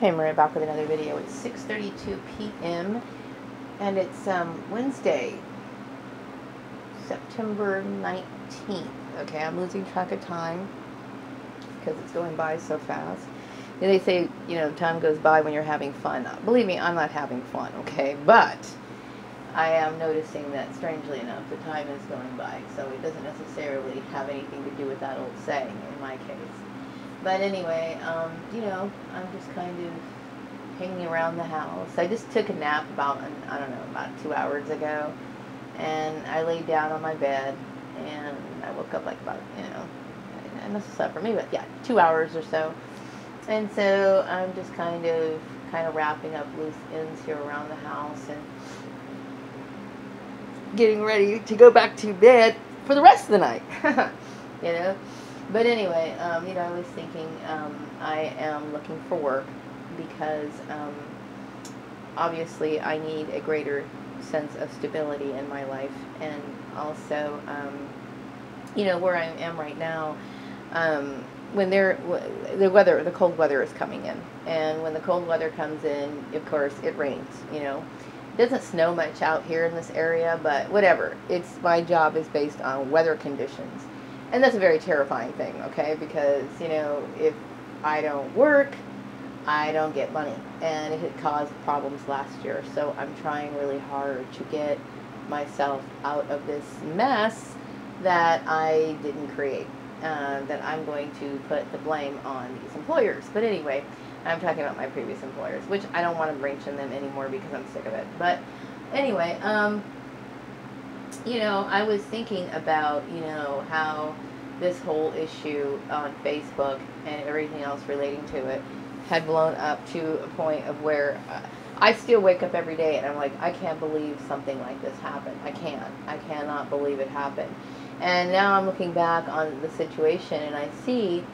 Hey, Maria, back with another video. It's 6:32 p.m. and it's Wednesday, September 19th. Okay, I'm losing track of time because it's going by so fast. And they say, time goes by when you're having fun. Believe me, I'm not having fun, okay? But I am noticing that, strangely enough, the time is going by. So it doesn't necessarily have anything to do with that old saying in my case. But anyway, I'm just kind of hanging around the house. I just took a nap about 2 hours ago, and I laid down on my bed, and I woke up like about, I must have slept for maybe, 2 hours or so. And so I'm just kind of wrapping up loose ends here around the house and getting ready to go back to bed for the rest of the night. But anyway, I was thinking I am looking for work because obviously I need a greater sense of stability in my life, and also where I am right now, when the cold weather is coming in, and when the cold weather comes in, of course it rains. It doesn't snow much out here in this area, but whatever. My job is based on weather conditions. And that's a very terrifying thing, okay? Because, if I don't work, I don't get money. And it had caused problems last year. So I'm trying really hard to get myself out of this mess that I didn't create. That I'm going to put the blame on these employers. But anyway, I'm talking about my previous employers, which I don't want to mention them anymore because I'm sick of it. But anyway, I was thinking about, how this whole issue on Facebook and everything else relating to it had blown up to a point of where I still wake up every day and I'm like, I can't believe something like this happened. I cannot believe it happened. And now I'm looking back on the situation and I see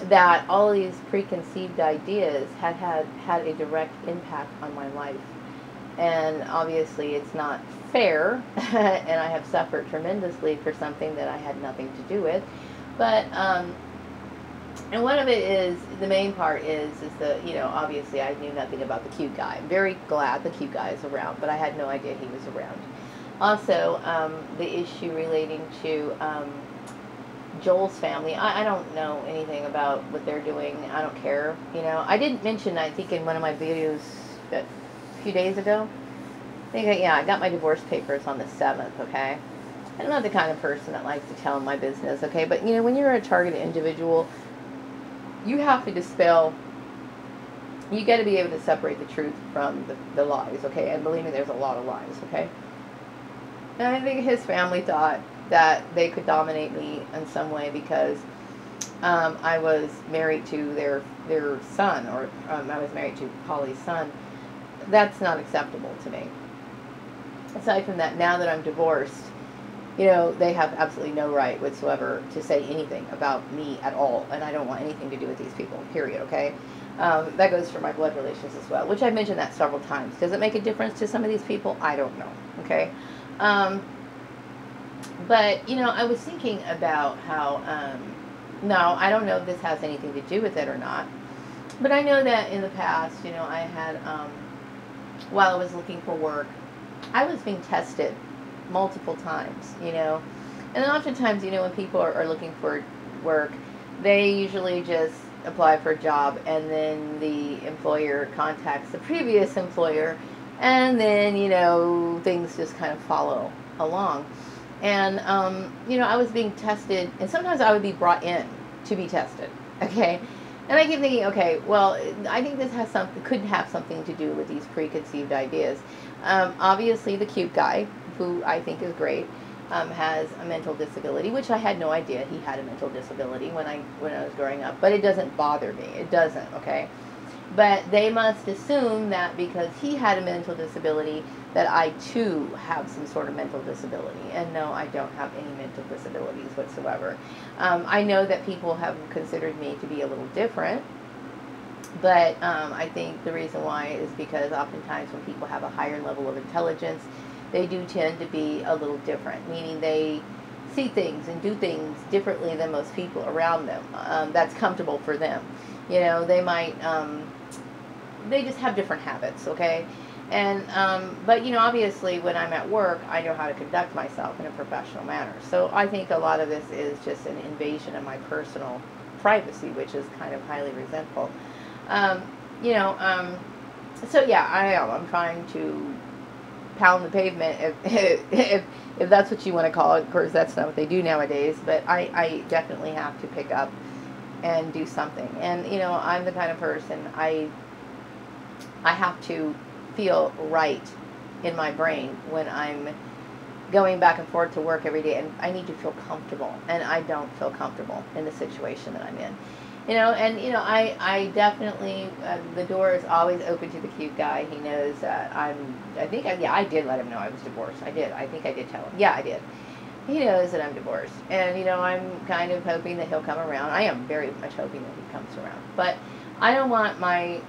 that all of these preconceived ideas had a direct impact on my life. And obviously it's not fair, and I have suffered tremendously for something that I had nothing to do with. But, and one of it is, the main part is that, obviously I knew nothing about the cute guy. I'm very glad the cute guy is around, but I had no idea he was around. Also, the issue relating to Joel's family, I don't know anything about what they're doing. I don't care. I did mention, I think in one of my videos a few days ago, I got my divorce papers on the 7th, okay? I'm not the kind of person that likes to tell my business, okay? But, when you're a targeted individual, you have to dispel, you got to be able to separate the truth from the lies, okay? And believe me, there's a lot of lies, okay? And I think his family thought that they could dominate me in some way because I was married to their son, or I was married to Holly's son. That's not acceptable to me. Aside from that, now that I'm divorced, they have absolutely no right whatsoever to say anything about me at all, and I don't want anything to do with these people, period, okay? That goes for my blood relations as well, which I've mentioned that several times. Does it make a difference to some of these people? I don't know, okay? But, I was thinking about how, no, I don't know if this has anything to do with it or not, but I know that in the past, I had, while I was looking for work, I was being tested multiple times, and then oftentimes, when people are looking for work, they usually just apply for a job, and then the employer contacts the previous employer, and then, things just kind of follow along. And, I was being tested, and sometimes I would be brought in to be tested, okay? And I keep thinking, okay, well, I think this could have something to do with these preconceived ideas. Obviously, the cute guy, who I think is great, has a mental disability, which I had no idea he had a mental disability when I was growing up. But it doesn't bother me. It doesn't, okay? But they must assume that because he had a mental disability, that I too have some sort of mental disability. And no, I don't have any mental disabilities whatsoever. I know that people have considered me to be a little different, but I think the reason why is because oftentimes when people have a higher level of intelligence, they do tend to be a little different, meaning they see things and do things differently than most people around them. That's comfortable for them. They might they just have different habits, okay? And, but, you know, obviously when I'm at work, I know how to conduct myself in a professional manner. So I think a lot of this is just an invasion of my personal privacy, which is kind of highly resentful. Um, you know, so yeah, I'm trying to pound the pavement, if that's what you want to call it. Of course, that's not what they do nowadays, but I definitely have to pick up and do something. And, you know, I'm the kind of person, I have to feel right in my brain when I'm going back and forth to work every day, and I need to feel comfortable, and I don't feel comfortable in the situation that I'm in. You know, and, you know, I definitely, the door is always open to the cute guy. He knows that I did let him know I was divorced. I think I did tell him. Yeah, I did. He knows that I'm divorced. And, you know, I'm kind of hoping that he'll come around. I am very much hoping that he comes around. But I don't want my,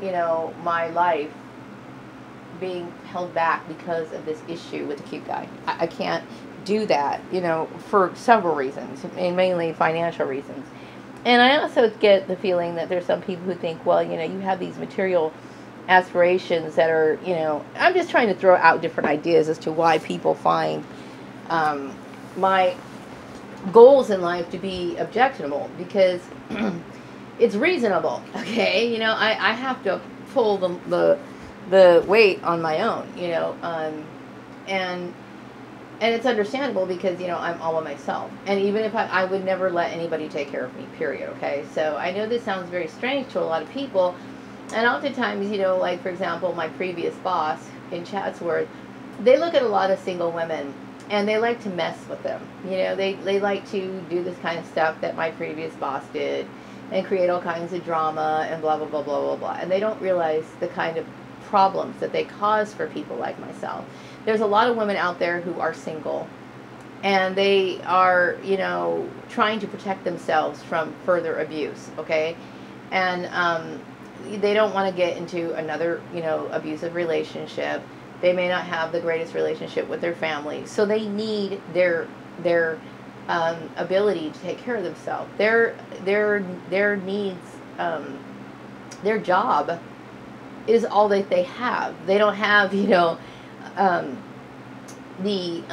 you know, my life being held back because of this issue with the cute guy. I can't do that, you know, for several reasons, and mainly financial reasons. And I also get the feeling that there's some people who think, well, you know, you have these material aspirations that are, you know, I'm just trying to throw out different ideas as to why people find my goals in life to be objectionable, because it's reasonable, okay? You know, I have to pull the weight on my own, you know, and it's understandable because, you know, I'm all by myself. And even if I would never let anybody take care of me, period, okay? So I know this sounds very strange to a lot of people. And oftentimes, you know, like, for example, my previous boss in Chatsworth, they look at a lot of single women and they like to mess with them. You know, they like to do this kind of stuff that my previous boss did and create all kinds of drama and blah, blah, blah, blah, blah, blah. And they don't realize the kind of problems that they cause for people like myself. There's a lot of women out there who are single, and they are, you know, trying to protect themselves from further abuse, okay? And they don't want to get into another, you know, abusive relationship. They may not have the greatest relationship with their family, so they need their ability to take care of themselves. Their needs, their job is all that they have. They don't have, you know, the